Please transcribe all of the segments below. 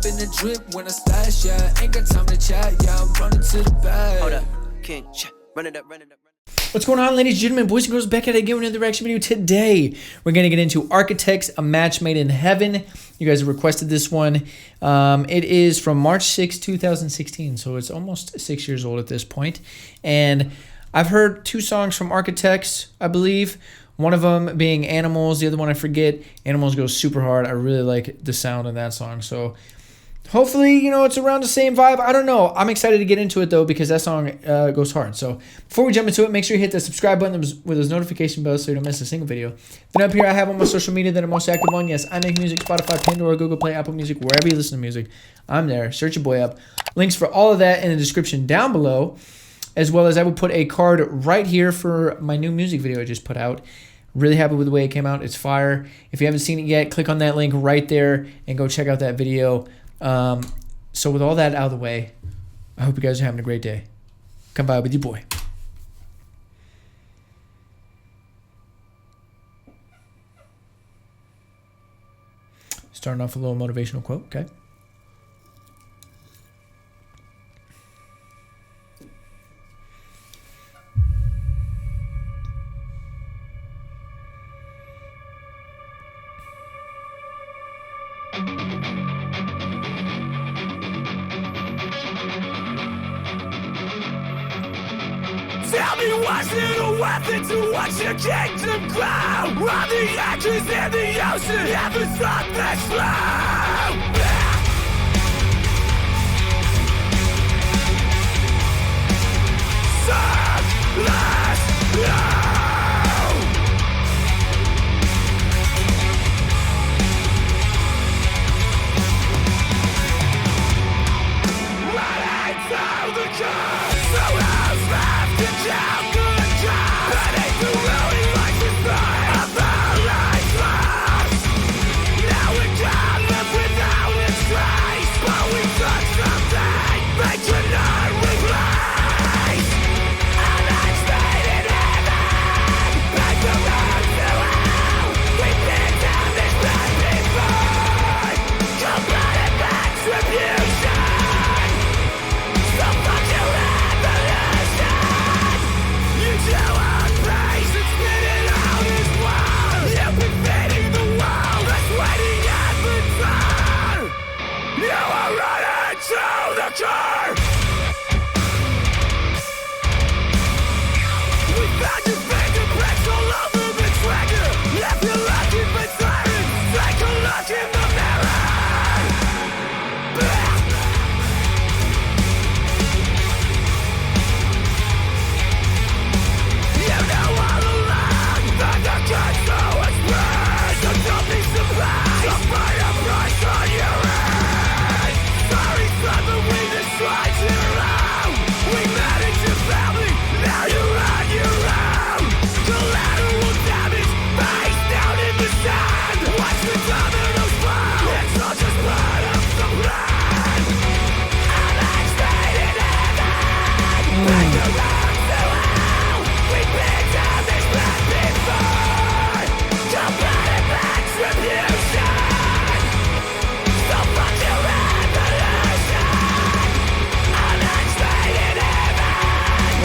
in the drip when I splash, yeah. Ain't got time to chat, yeah. I'm running to the bag. Hold up, king, run it up, run it up. What's going on, ladies and gentlemen, boys and girls? Back at it again with another reaction video. Today, we're going to get into Architects, A Match Made in Heaven. You guys have requested this one. It is from March 6, 2016, so it's almost 6 years old at this point. And I've heard two songs from Architects, I believe. One of them being Animals, the other one I forget. Animals goes super hard. I really like the sound of that song, so hopefully, you know, it's around the same vibe. I don't know. I'm excited to get into it, though, because that song goes hard. So before we jump into it, make sure you hit the subscribe button with those notification bells so you don't miss a single video. Then up here, I have all my social media that I'm most active on. Yes, I make music, Spotify, Pandora, Google Play, Apple Music, wherever you listen to music. I'm there. Search your boy up. Links for all of that in the description down below, as well as I will put a card right here for my new music video I just put out. Really happy with the way it came out. It's fire. If you haven't seen it yet, click on that link right there and go check out that video. So with all that out of the way, I hope you guys are having a great day. Come by with your boy. Starting off with a little motivational quote, okay? Tell me, was it a weapon to watch your kingdom grow? While the actors in the ocean haven't thought that slow. Suck, last, no. Running to the car, so how's that?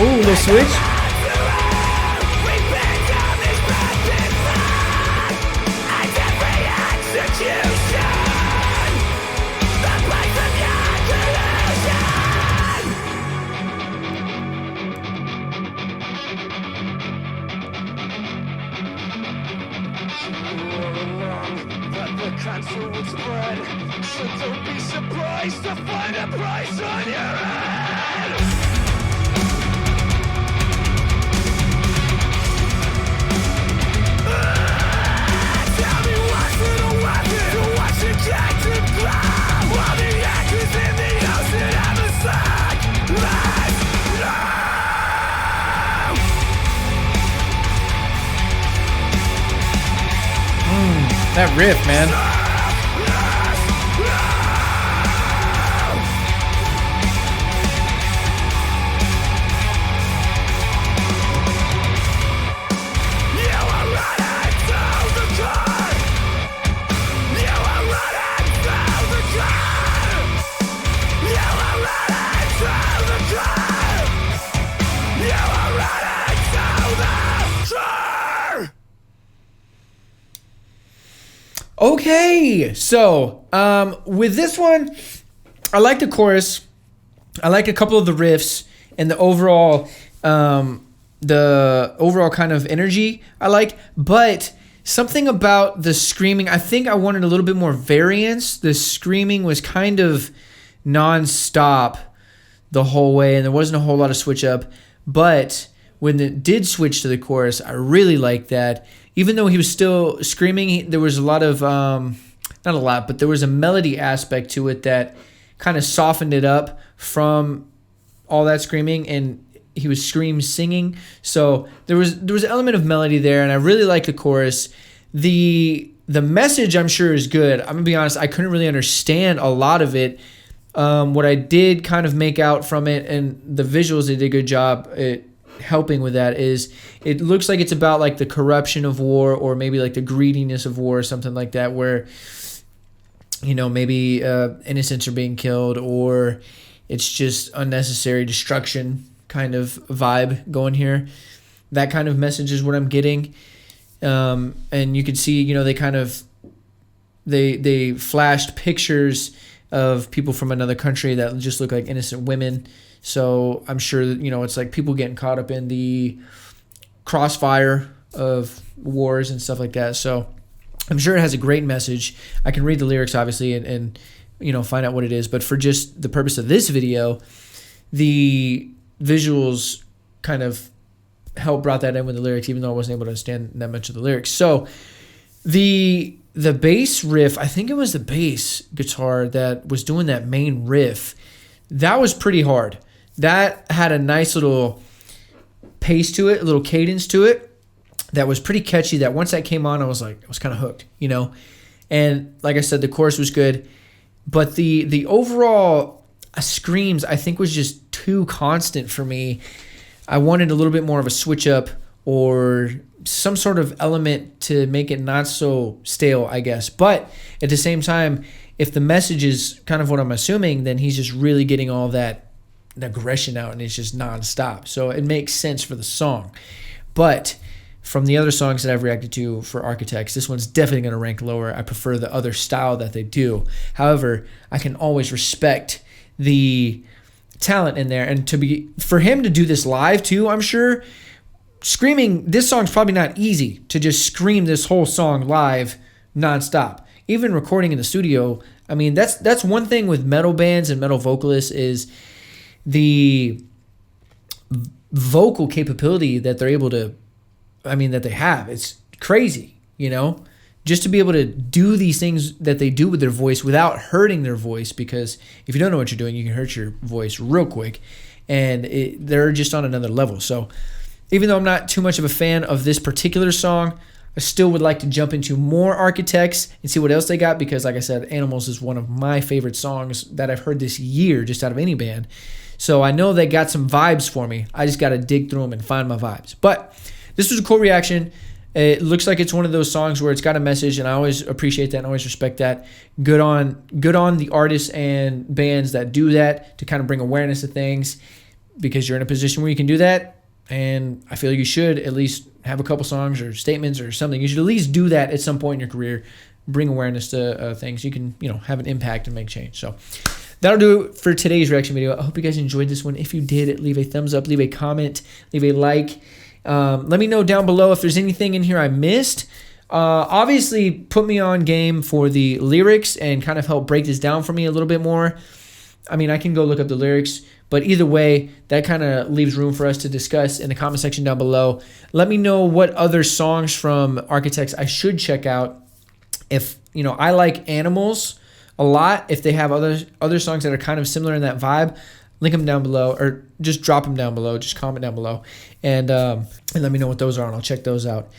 Ooh, little switch. Cancer would spread, so don't be surprised to find a price on your head. Tell me, was it a weapon to watch your kingdom grow? While the actors in the ocean have a sack. Let's go! That riff, man. Okay, so with this one, I like the chorus. I like a couple of the riffs and the overall kind of energy I like, but something about the screaming, I think I wanted a little bit more variance. The screaming was kind of non-stop the whole way, and there wasn't a whole lot of switch up, but when it did switch to the chorus, I really liked that. Even though he was still screaming, there was a lot of, not a lot, but there was a melody aspect to it that kind of softened it up from all that screaming, and he was singing. So there was an element of melody there, and I really like the chorus. The message, I'm sure, is good. I'm going to be honest, I couldn't really understand a lot of it. What I did kind of make out from it, and the visuals, they did a good job helping with that, is it looks like it's about like the corruption of war, or maybe like the greediness of war, or something like that, where, you know, maybe innocents are being killed, or it's just unnecessary destruction kind of vibe going here. That kind of message is what I'm getting. And you can see, you know, they flashed pictures of people from another country that just look like innocent women. So I'm sure that, you know, it's like people getting caught up in the crossfire of wars and stuff like that. So I'm sure it has a great message. I can read the lyrics, obviously, and you know, find out what it is. But for just the purpose of this video, the visuals kind of brought that in with the lyrics, even though I wasn't able to understand that much of the lyrics. So the bass riff, I think it was the bass guitar that was doing that main riff, that was pretty hard. That had a nice little pace to it, a little cadence to it that was pretty catchy, that once that came on, I was kind of hooked, you know? And like I said, the chorus was good, but the overall screams, I think, was just too constant for me. I wanted a little bit more of a switch up, or some sort of element to make it not so stale, I guess. But at the same time, if the message is kind of what I'm assuming, then he's just really getting all that aggression out, and it's just nonstop. So it makes sense for the song. But from the other songs that I've reacted to for Architects, this one's definitely going to rank lower. I prefer the other style that they do. However, I can always respect the talent in there, and for him to do this live too, I'm sure. Screaming, this song's probably not easy to just scream this whole song live nonstop. Even recording in the studio, I mean, that's one thing with metal bands and metal vocalists, is the vocal capability that they're able to, that they have. It's crazy, you know, just to be able to do these things that they do with their voice without hurting their voice, because if you don't know what you're doing, you can hurt your voice real quick, and they're just on another level. So even though I'm not too much of a fan of this particular song, I still would like to jump into more Architects and see what else they got, because like I said, Animals is one of my favorite songs that I've heard this year, just out of any band. So I know they got some vibes for me. I just got to dig through them and find my vibes. But this was a cool reaction. It looks like it's one of those songs where it's got a message, and I always appreciate that and always respect that. Good on the artists and bands that do that, to kind of bring awareness to things, because you're in a position where you can do that. And I feel you should at least have a couple songs or statements or something. You should at least do that at some point in your career. Bring awareness to things. You can, have an impact and make change. So that'll do it for today's reaction video. I hope you guys enjoyed this one. If you did, leave a thumbs up, leave a comment, leave a like. Let me know down below if there's anything in here I missed. Obviously, put me on game for the lyrics and kind of help break this down for me a little bit more. I can go look up the lyrics, but either way, that kind of leaves room for us to discuss in the comment section down below. Let me know what other songs from Architects I should check out. If, I like Animals a lot. If they have other songs that are kind of similar in that vibe, link them down below, or just drop them down below. Just comment down below and let me know what those are, and I'll check those out.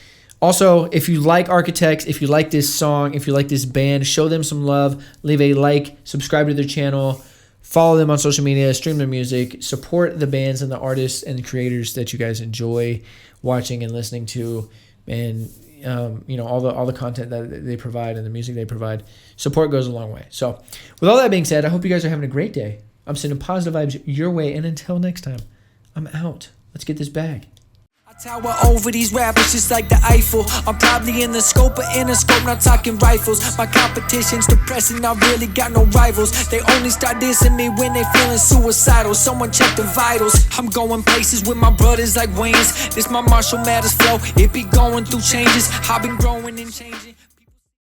Also, if you like Architects, if you like this song, if you like this band, show them some love. Leave a like, subscribe to their channel. Follow them on social media, stream their music, support the bands and the artists and the creators that you guys enjoy watching and listening to, and all the content that they provide and the music they provide. Support goes a long way. So with all that being said, I hope you guys are having a great day. I'm sending positive vibes your way, and until next time, I'm out. Let's get this bag. Tower over these rappers just like the Eiffel. I'm probably in the scope, but in a scope, not talking rifles. My competition's depressing, I really got no rivals. They only start dissing me when they feeling suicidal. Someone check the vitals. I'm going places with my brothers like Wayans. This my Marshall Mathers flow, it be going through changes. I've been growing and changing.